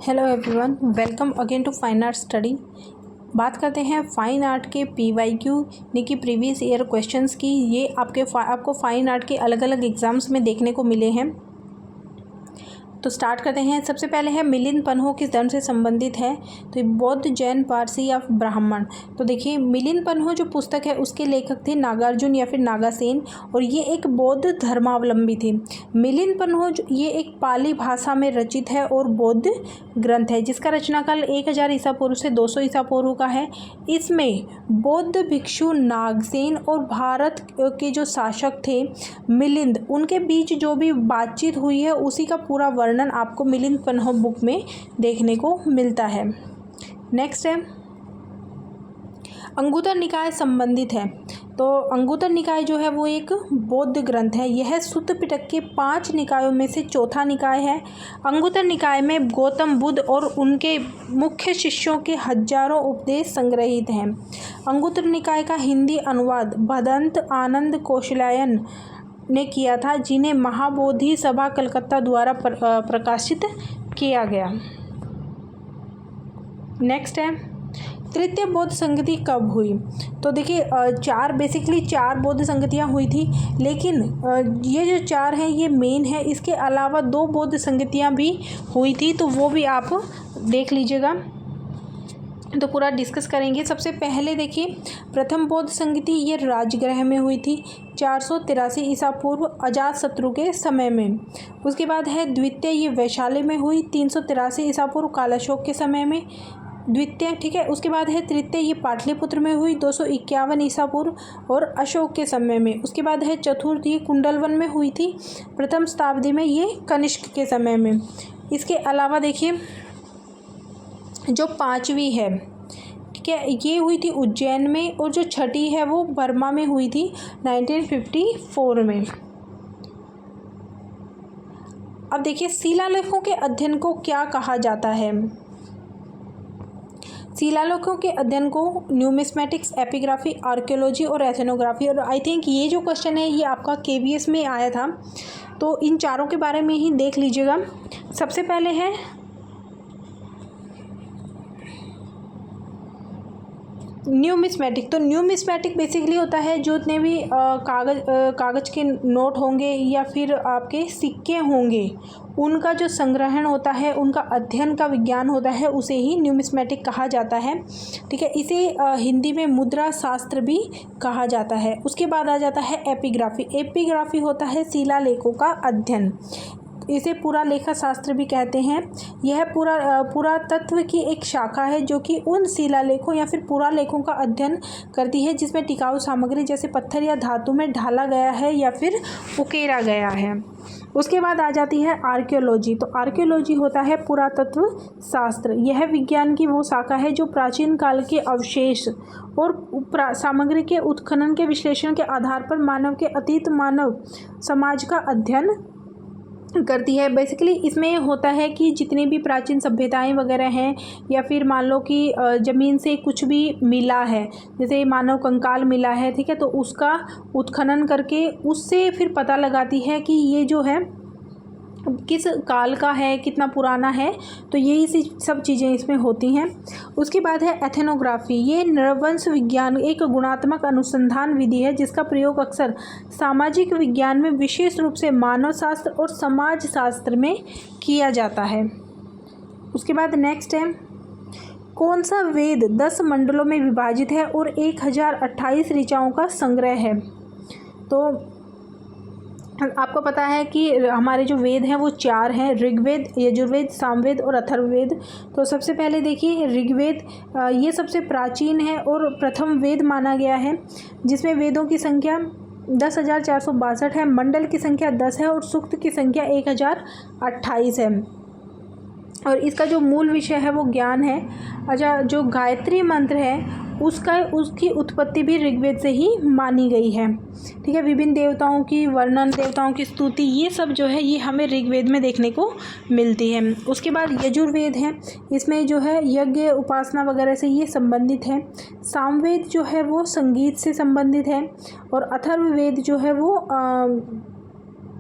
Hello everyone, welcome again to fine art study. बात करते हैं फाइन आर्ट के PYQ यानी कि प्रीवियस ईयर क्वेश्चंस की। ये आपको फाइन आर्ट के अलग अलग एग्ज़ाम्स में देखने को मिले हैं। तो स्टार्ट करते हैं। सबसे पहले है मिलिंद पन्हो किस धर्म से संबंधित है, तो ये बौद्ध, जैन, पारसी या ब्राह्मण। तो देखिए, मिलिंद पन्हो जो पुस्तक है उसके लेखक थे नागार्जुन या फिर नागासेन, और ये एक बौद्ध धर्मावलंबी थे। मिलिंद पन्हो ये एक पाली भाषा में रचित है और बौद्ध ग्रंथ है जिसका रचनाकाल 1000 ईसा पूर्व से 200 ईसा पूर्व का है। इसमें बौद्ध भिक्षु नागसेन और भारत के जो शासक थे मिलिंद, उनके बीच जो भी बातचीत हुई है उसी का पूरा वर्णन आपको मिलिंद पन्हो बुक में देखने को मिलता है। नेक्स्ट है अंगुत्तर निकाय संबंधित है। तो अंगुत्तर निकाय जो है वो एक बौद्ध ग्रंथ है। यह सुत्त पिटक के 5 निकायों में से चौथा निकाय है। अंगुत्तर निकाय में गौतम बुद्ध और उनके मुख्य शिष्यों के हजारों उपदेश संग्रहित हैं। अंगुत्तर निकाय का हिंदी अनुवाद भदंत आनंद कौशलायन ने किया था, जिन्हें महाबोधि सभा कलकत्ता द्वारा प्रकाशित किया गया। नेक्स्ट है तृतीय बौद्ध संगति कब हुई। तो देखिए, चार बौद्ध संगतियाँ हुई थी, लेकिन ये जो 4 हैं ये मेन है। इसके अलावा 2 बौद्ध संगतियाँ भी हुई थी, तो वो भी आप देख लीजिएगा, तो पूरा डिस्कस करेंगे। सबसे पहले देखिए, प्रथम बौद्ध संगति ये राजगृह में हुई थी 483 ईसा पूर्व अजातशत्रु के समय में। उसके बाद है द्वितीय, ये वैशाली में हुई 383 ईसा पूर्व कालाशोक के समय में, द्वितीय, ठीक है। उसके बाद है तृतीय, ये पाटलिपुत्र में हुई 251 ईसा पूर्व और अशोक के समय में। उसके बाद है चतुर्थ, ये कुंडलवन में हुई थी प्रथम शताब्दी में, ये कनिष्क के समय में। इसके अलावा देखिए जो 5वीं है, ठीक है, ये हुई थी उज्जैन में, और जो 6ठी है वो बर्मा में हुई थी 1954 में। अब देखिए शिलालेखों के अध्ययन को क्या कहा जाता है। शिलालेखों के अध्ययन को न्यूमिस्मेटिक्स, एपिग्राफी, आर्कियोलॉजी और एथनोग्राफी, और आई थिंक ये जो क्वेश्चन है ये आपका KVS में आया था, तो इन चारों के बारे में ही देख लीजिएगा। सबसे पहले है न्यूमिस्मेटिक। तो न्यूमिस्मेटिक बेसिकली होता है जो जितने भी कागज़ के नोट होंगे या फिर आपके सिक्के होंगे, उनका जो संग्रहण होता है, उनका अध्ययन का विज्ञान होता है, उसे ही न्यूमिस्मेटिक कहा जाता है, ठीक है। इसे हिंदी में मुद्रा शास्त्र भी कहा जाता है। उसके बाद आ जाता है एपिग्राफी। एपिग्राफी होता है शिलालेखों का अध्ययन, इसे पूरा लेखा शास्त्र भी कहते हैं। यह पुरातत्व की एक शाखा है जो कि उन शिलालेखों या फिर पुरालेखों का अध्ययन करती है जिसमें टिकाऊ सामग्री जैसे पत्थर या धातु में ढाला गया है या फिर उकेरा गया है। उसके बाद आ जाती है आर्कियोलॉजी। तो आर्कियोलॉजी होता है पुरातत्व शास्त्र। यह विज्ञान की वो शाखा है जो प्राचीन काल के अवशेष और सामग्री के उत्खनन के विश्लेषण के आधार पर मानव के अतीत मानव समाज का अध्ययन करती है। बेसिकली इसमें होता है कि जितनी भी प्राचीन सभ्यताएं वगैरह हैं, या फिर मान लो कि ज़मीन से कुछ भी मिला है, जैसे मानव कंकाल मिला है, ठीक है, तो उसका उत्खनन करके उससे फिर पता लगाती है कि ये जो है किस काल का है, कितना पुराना है। तो यही सब चीज़ें इसमें होती हैं। उसके बाद है एथनोग्राफी। ये नरवंश विज्ञान एक गुणात्मक अनुसंधान विधि है जिसका प्रयोग अक्सर सामाजिक विज्ञान में, विशेष रूप से मानव शास्त्र और समाज शास्त्र में किया जाता है। उसके बाद नेक्स्ट है कौन सा वेद 10 मंडलों में विभाजित है और 1028 ऋचाओं का संग्रह है। तो आपको पता है कि हमारे जो वेद हैं वो 4 हैं, ऋग्वेद, यजुर्वेद, सामवेद और अथर्ववेद। तो सबसे पहले देखिए ऋग्वेद, ये सबसे प्राचीन है और प्रथम वेद माना गया है, जिसमें वेदों की संख्या 10,462 है, मंडल की संख्या 10 है और सूक्त की संख्या 1028 है। और इसका जो मूल विषय है वो ज्ञान है। अच्छा, जो गायत्री मंत्र है उसकी उत्पत्ति भी ऋग्वेद से ही मानी गई है, ठीक है। विभिन्न देवताओं की वर्णन, देवताओं की स्तुति, ये सब जो है ये हमें ऋग्वेद में देखने को मिलती है। उसके बाद यजुर्वेद है, इसमें जो है यज्ञ, उपासना वगैरह से ये संबंधित है। सामवेद जो है वो संगीत से संबंधित है, और अथर्ववेद जो है वो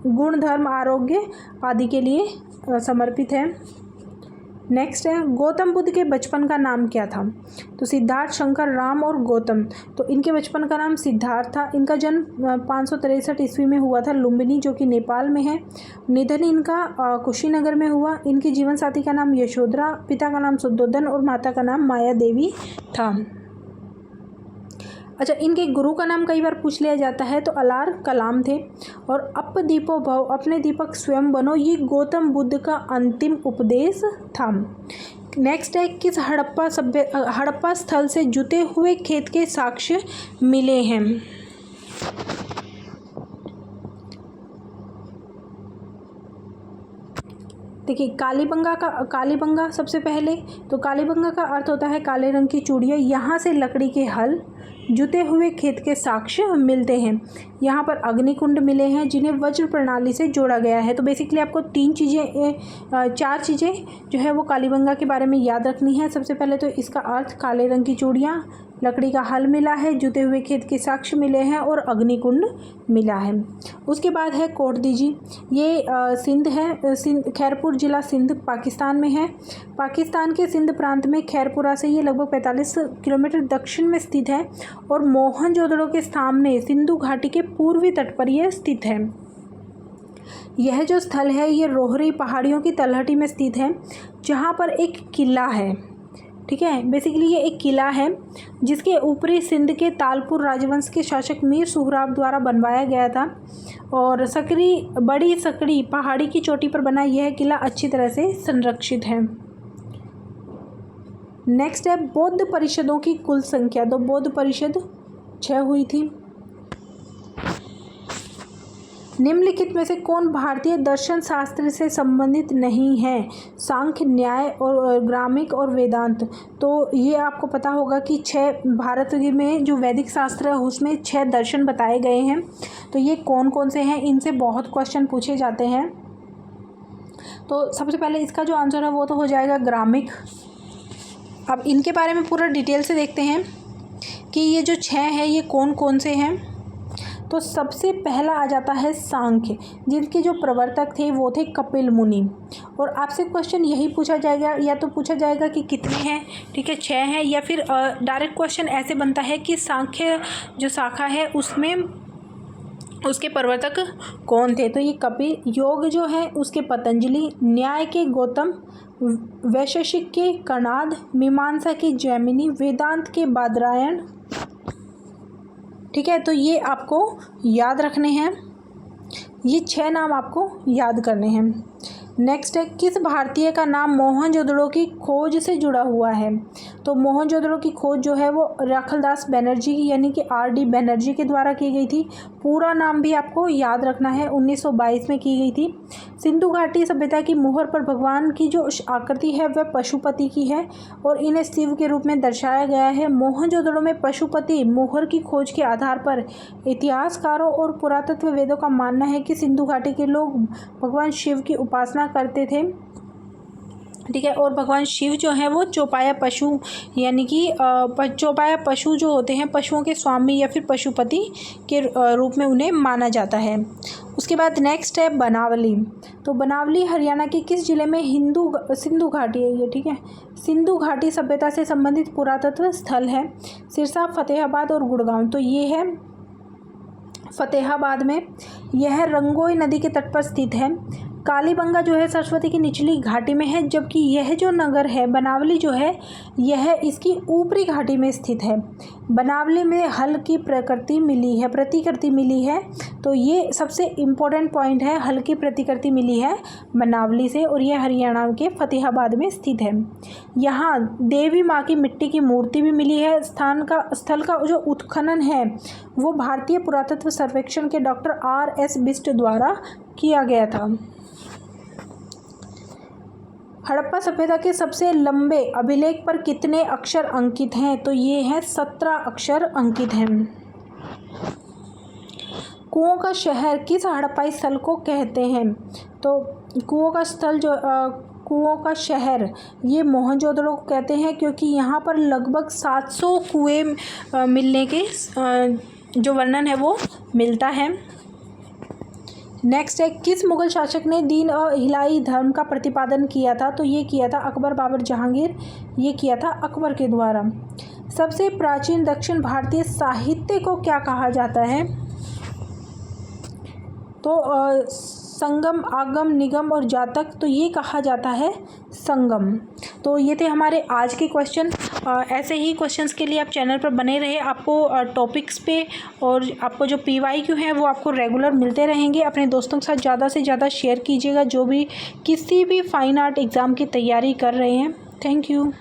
गुण, धर्म, आरोग्य आदि के लिए समर्पित है। नेक्स्ट है गौतम बुद्ध के बचपन का नाम क्या था? तो सिद्धार्थ, शंकर, राम और गौतम। तो इनके बचपन का नाम सिद्धार्थ था। इनका जन्म 563 ईस्वी में हुआ था लुम्बिनी, जो कि नेपाल में है। निधन इनका कुशीनगर में हुआ। इनकी जीवन साथी का नाम यशोधरा, पिता का नाम शुद्धोधन और माता का नाम माया देवी था। अच्छा, इनके गुरु का नाम कई बार पूछ लिया जाता है, तो अलार कलाम थे। और अप दीपो भव, अपने दीपक स्वयं बनो, ये गौतम बुद्ध का अंतिम उपदेश था। नेक्स्ट है किस हड़प्पा स्थल से जुते हुए खेत के साक्ष्य मिले हैं? देखिए, कालीबंगा सबसे पहले। तो कालीबंगा का अर्थ होता है काले रंग की चूड़ियाँ। यहाँ से लकड़ी के हल, जुते हुए खेत के साक्ष्य मिलते हैं। यहाँ पर अग्निकुंड मिले हैं जिन्हें वज्र प्रणाली से जोड़ा गया है। तो बेसिकली आपको चार चीज़ें जो है वो कालीबंगा के बारे में याद रखनी है। सबसे पहले तो इसका अर्थ काले रंग की चूड़ियाँ, लकड़ी का हल मिला है, जुते हुए खेत के साक्ष्य मिले हैं और अग्निकुंड मिला है। उसके बाद है कोटदीजी। ये सिंध है, खैरपुर ज़िला सिंध पाकिस्तान में है। पाकिस्तान के सिंध प्रांत में खैरपुरा से ये लगभग 45 किलोमीटर दक्षिण में स्थित है और मोहनजोदड़ो के सामने सिंधु घाटी के पूर्वी तट पर यह स्थित है। यह जो स्थल है ये रोहरी पहाड़ियों की तलहटी में स्थित है, जहाँ पर एक किला है। ठीक है, बेसिकली ये एक किला है जिसके ऊपरी सिंध के तालपुर राजवंश के शासक मीर सुहराब द्वारा बनवाया गया था। और बड़ी सकड़ी पहाड़ी की चोटी पर बना यह किला अच्छी तरह से संरक्षित है। नेक्स्ट है बौद्ध परिषदों की कुल संख्या। तो बौद्ध परिषद 6 हुई थी। निम्नलिखित में से कौन भारतीय दर्शन शास्त्र से संबंधित नहीं है? सांख्य, न्याय और ग्रामिक और वेदांत। तो ये आपको पता होगा कि 6 भारत में जो वैदिक शास्त्र है उसमें 6 दर्शन बताए गए हैं। तो ये कौन कौन से हैं, इनसे बहुत क्वेश्चन पूछे जाते हैं। तो सबसे पहले इसका जो आंसर है वो तो हो जाएगा ग्रामिक। अब इनके बारे में पूरा डिटेल से देखते हैं कि ये जो 6 है ये कौन कौन से हैं। तो सबसे पहला आ जाता है सांख्य, जिनके जो प्रवर्तक थे वो थे कपिल मुनि। और आपसे क्वेश्चन यही पूछा जाएगा, या तो पूछा जाएगा कि कितने हैं, ठीक है 6 हैं, या फिर डायरेक्ट क्वेश्चन ऐसे बनता है कि सांख्य जो शाखा है उसमें उसके प्रवर्तक कौन थे। तो ये कपिल, योग जो है उसके पतंजलि, न्याय के गौतम, वैशेषिक के कणाद, मीमांसा के जैमिनी, वेदांत के बादरायण। ठीक है, तो ये आपको याद रखने हैं, ये 6 नाम आपको याद करने हैं। नेक्स्ट है किस भारतीय का नाम मोहनजोदड़ो की खोज से जुड़ा हुआ है? तो मोहनजोदड़ो की खोज जो है वो रखलदास बनर्जी यानी कि RD बनर्जी के द्वारा की गई थी। पूरा नाम भी आपको याद रखना है, 1922 में की गई थी। सिंधु घाटी सभ्यता की मुहर पर भगवान की जो आकृति है वह पशुपति की है और इन्हें शिव के रूप में दर्शाया गया है। मोहनजोदड़ो में पशुपति मुहर की खोज के आधार पर इतिहासकारों और पुरातत्व वेदों का मानना है कि सिंधु घाटी के लोग भगवान शिव की उपासना करते थे। ठीक है, और भगवान शिव जो है वो चौपाया पशु यानी कि चौपाया पशु जो होते हैं पशुओं के स्वामी या फिर पशुपति के रूप में उन्हें माना जाता है। उसके बाद नेक्स्ट है बनावली। तो बनावली हरियाणा के किस जिले में सिंधु घाटी है ये? ठीक है, सिंधु घाटी सभ्यता से संबंधित पुरातत्व स्थल है। सिरसा, फतेहाबाद और गुड़गांव। तो ये है फतेहाबाद में, यह रंगोई नदी के तट पर स्थित है। कालीबंगा जो है सरस्वती की निचली घाटी में है, जबकि यह जो नगर है बनावली जो है यह इसकी ऊपरी घाटी में स्थित है। बनावली में हल की प्रतिकृति मिली है। तो ये सबसे इम्पोर्टेंट पॉइंट है, हल की प्रतिकृति मिली है बनावली से और यह हरियाणा के फतेहाबाद में स्थित है। यहाँ देवी माँ की मिट्टी की मूर्ति भी मिली है। स्थल का जो उत्खनन है वो भारतीय पुरातत्व सर्वेक्षण के डॉक्टर RS बिष्ट द्वारा किया गया था। हड़प्पा सभ्यता के सबसे लंबे अभिलेख पर कितने अक्षर अंकित हैं? तो ये हैं 17 अक्षर अंकित हैं। कुओं का शहर किस हड़प्पाई स्थल को कहते हैं? तो कुओं का शहर ये मोहनजोदड़ो को कहते हैं, क्योंकि यहाँ पर लगभग 700 कुएं मिलने के जो वर्णन है वो मिलता है। नेक्स्ट है, किस मुगल शासक ने दीन इलाही धर्म का प्रतिपादन किया था? तो ये किया था अकबर, बाबर, जहांगीर। ये किया था अकबर के द्वारा। सबसे प्राचीन दक्षिण भारतीय साहित्य को क्या कहा जाता है? तो संगम, आगम, निगम और जातक। तो ये कहा जाता है संगम। तो ये थे हमारे आज के क्वेश्चन। ऐसे ही क्वेश्चंस के लिए आप चैनल पर बने रहे। आपको टॉपिक्स पे और आपको जो PYQ हैं वो आपको रेगुलर मिलते रहेंगे। अपने दोस्तों के साथ ज़्यादा से ज़्यादा शेयर कीजिएगा जो भी किसी भी फाइन आर्ट एग्ज़ाम की तैयारी कर रहे हैं। Thank you.